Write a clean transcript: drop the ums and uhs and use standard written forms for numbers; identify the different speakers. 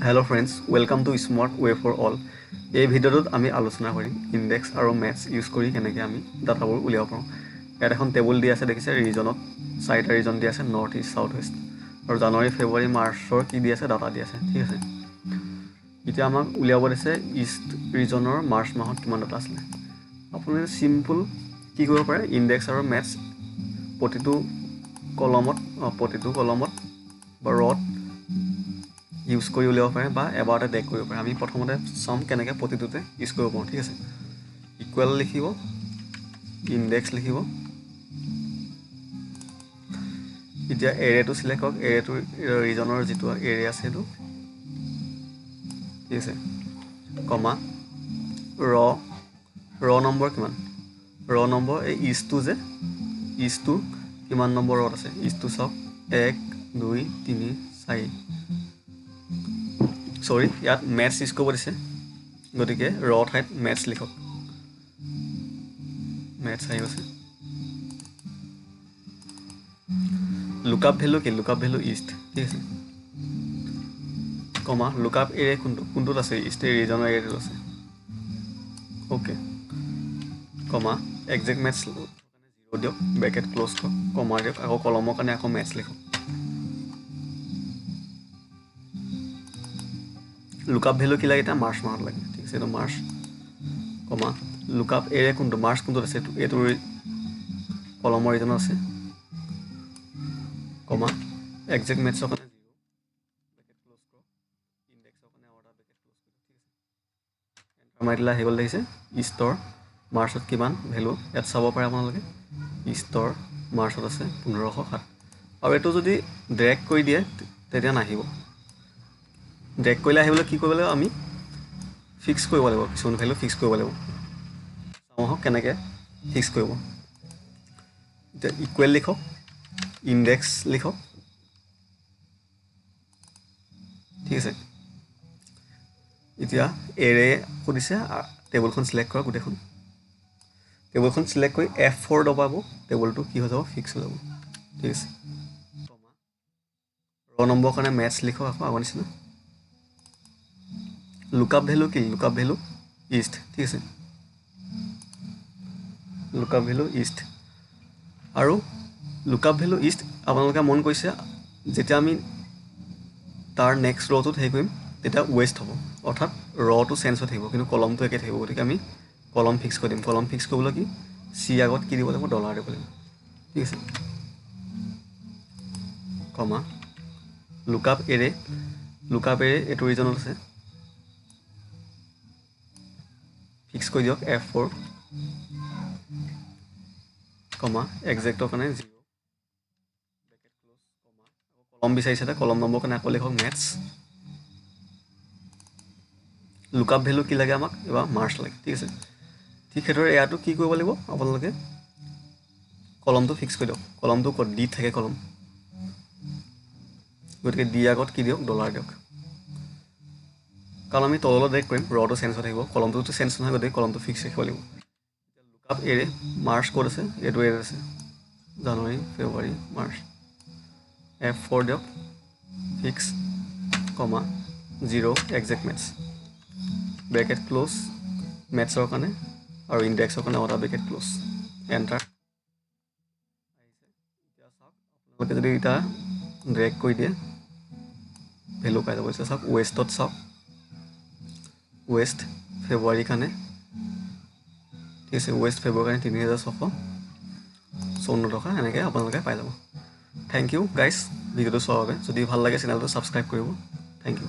Speaker 1: Hello friends, welcome to Smart Way for All. এই ভিডিঅ'টোত আমি আলোচনা কৰিম ইনডেক্স আৰু মেথছ ইউজ কৰি কেনেকৈ আমি ডাটাবোৰ উলিয়াব পাৰোঁ। ইয়াত এখন টেবুল দি আছে দেখিছে ৰিজনত চাৰিটা ৰিজন দি আছে নৰ্থ ইষ্ট সাউথ ৱেষ্ট আৰু জানুৱাৰী ফেব্ৰুৱাৰী মাৰ্চৰ কি দি আছে ডাটা দি আছে ঠিক আছে। এতিয়া আমাক উলিয়াব দিছে ইষ্ট ৰিজনৰ মাৰ্চ মাহত কিমান ডাটা আছিলে। আপুনি চিম্পল কি কৰিব পাৰে ইনডেক্স আৰু মেথছ প্ৰতিটো কলমত বা ৰত ইউজ কৰি উলিয়াব পাৰে বা এবাৰতে ডেক কৰিব পাৰে। আমি প্ৰথমতে চাম কেনেকৈ প্ৰতিটোতে ইউজ কৰিব পাৰোঁ ঠিক আছে। ইকুৱেল লিখিব, ইনডেক্স লিখিব, এতিয়া এৰেটো চিলেক্ট কৰক, এৰেটো ৰিজনৰ যিটো এৰে আছে সেইটো ঠিক আছে, কমা ৰ নম্বৰ কিমান, ৰ নম্বৰ এই ইষ্টটো কিমান নম্বৰ ৰত আছে, ইষ্টটো চাওক 1 2 3 4 চৰি ইয়াত মেথছ ইউজ কৰিব দিছে গতিকে ৰ ঠাইত মেথছ লিখক, মেথছ আহি গৈছে। লুকআপ ভেলু কি, লুকআপ ভেলু ইষ্ট ঠিক আছে, কমা লুকআপ এৰে কোনটোত আছে, ইষ্ট এই ৰিজনৰ এৰেটোত আছে অ'কে, কমা একজেক্ট মেথছ জিৰ' দিয়ক, ব্ৰেকেট ক্ল'জ কৰক, কমা দিয়ক, আকৌ কলমৰ কাৰণে আকৌ মেথছ লিখক। লুকআপ ভেলু কি লাগে এতিয়া, মাৰ্চ মাহত লাগে ঠিক আছে, এইটো মাৰ্চ, কমা লুকআপ এৰে কোনটো, মাৰ্চ কোনটোত আছে, এইটো কলমৰ ৰিজনত আছে, কমা একজেক্ট মেথছৰ কাৰণে জিৰ' ব্ৰেকেট ক্ল'জ কৰক, ইনডেক্সৰ কাৰণে আৰু এটা ব্ৰেকেট ক্ল'জ কৰক ঠিক আছে। এণ্টাৰ মাৰি দিলে আহি গ'ল দেখিছে ইষ্টৰ মাৰ্চত কিমান ভেলু, ইয়াত চাব পাৰে আপোনালোকে ইষ্টৰ মাৰ্চত আছে 1507 আৰু এইটো যদি ড্ৰেগ কৰি দিয়ে তেতিয়া নাহিব। ড্ৰেগ কৰিলে আহিবলৈ কি কৰিব লাগিব, আমি ফিক্স কৰিব লাগিব, কিছুমান ভেলু ফিক্স কৰিব লাগিব। চাওঁ আহক কেনেকৈ ফিক্স কৰিব। এতিয়া ইকুৱেল লিখক, ইনডেক্স লিখক ঠিক আছে। এতিয়া এৰে সুধিছে, টেবুলখন চিলেক্ট কৰক, গোটেইখন টেবুলখন চিলেক্ট কৰি F4 দবাব, টেবুলটো কি হৈ যাব, ফিক্স হৈ যাব ঠিক আছে। ৰ নম্বৰ কাৰণে মেথছ লিখক আকৌ আগৰ নিচিনা। লুকআপ ভেলু কি, লুকআপ ভেলু ইষ্ট ঠিক আছে, লুকআপ ভেলু ইষ্ট। আৰু লুকআপ ভেলু ইষ্ট আপোনালোকে মন কৰিছে যেতিয়া আমি তাৰ নেক্সট ৰ'টোত হেৰি কৰিম তেতিয়া ৱেষ্ট হ'ব, অৰ্থাৎ ৰটো চেঞ্জ হৈ থাকিব কিন্তু কলমটো একে থাকিব, গতিকে আমি কলম ফিক্স কৰি দিম। কলম ফিক্স কৰিবলৈ কি, চি আগত কি দিব লাগিব, ডলাৰ দিব লাগিব ঠিক আছে, কমা লুকআপ এৰে এইটো ৰিজনত আছে, ফিক্স কৰি দিয়ক F4, কমা একজেক্টৰ কাৰণে জিৰ' ব্ৰেকেট ক্ল'জ, কমা আকৌ কলম বিচাৰিছে কলম নম্বৰ কাৰণে আকৌ লিখক মেথছ। লুকআপ ভেলু কি লাগে আমাক, এবাৰ মাৰ্চ লাগে ঠিক আছে। ঠিক সেইদৰে ইয়াতো কি কৰিব লাগিব, আপোনালোকে কলমটো ফিক্স কৰি দিয়ক, কলমটো ক'ত ডি থাকে কলম, গতিকে ডি আগত কি দিয়ক, ডলাৰ দিয়ক, কাৰণ আমি তললৈ ডাইৰেক্ট কৰিম, ৰটো চেঞ্জ হৈ থাকিব, কলমটোতো চেঞ্জ নহয়, গতিকে কলমটো ফিক্স ৰাখিব লাগিব। লুকআপ এৰে মাৰ্চ ক'ত আছে, এইটো এৰে আছে জানুৱাৰী ফেব্ৰুৱাৰী মাৰ্চ, F4 দিয়ক fix, comma zero' exact match bracket close, মেথছৰ কাৰণে আৰু ইনডেক্সৰ কাৰণে এটা ব্ৰেকেট ক্ল'জ, এণ্টাৰ আহিছে। এতিয়া চাওক আপোনালোকে যদি এতিয়া ড্ৰেগ কৰি দিয়ে ভেলু পাই যাব। এতিয়া চাওক ৱেষ্টত চাওক, ৱেষ্ট ফেব্ৰুৱাৰীৰ কাৰণে ঠিক আছে, ৱেষ্ট ফেব্ৰুৱাৰীৰ কাৰণে 3654 টকা, এনেকৈ আপোনালোকে পাই যাব। থেংক ইউ গাইজ ভিডিঅ'টো চোৱাৰ বাবে, যদি ভাল লাগে চেনেলটো ছাবস্ক্ৰাইব কৰিব, থেংক ইউ।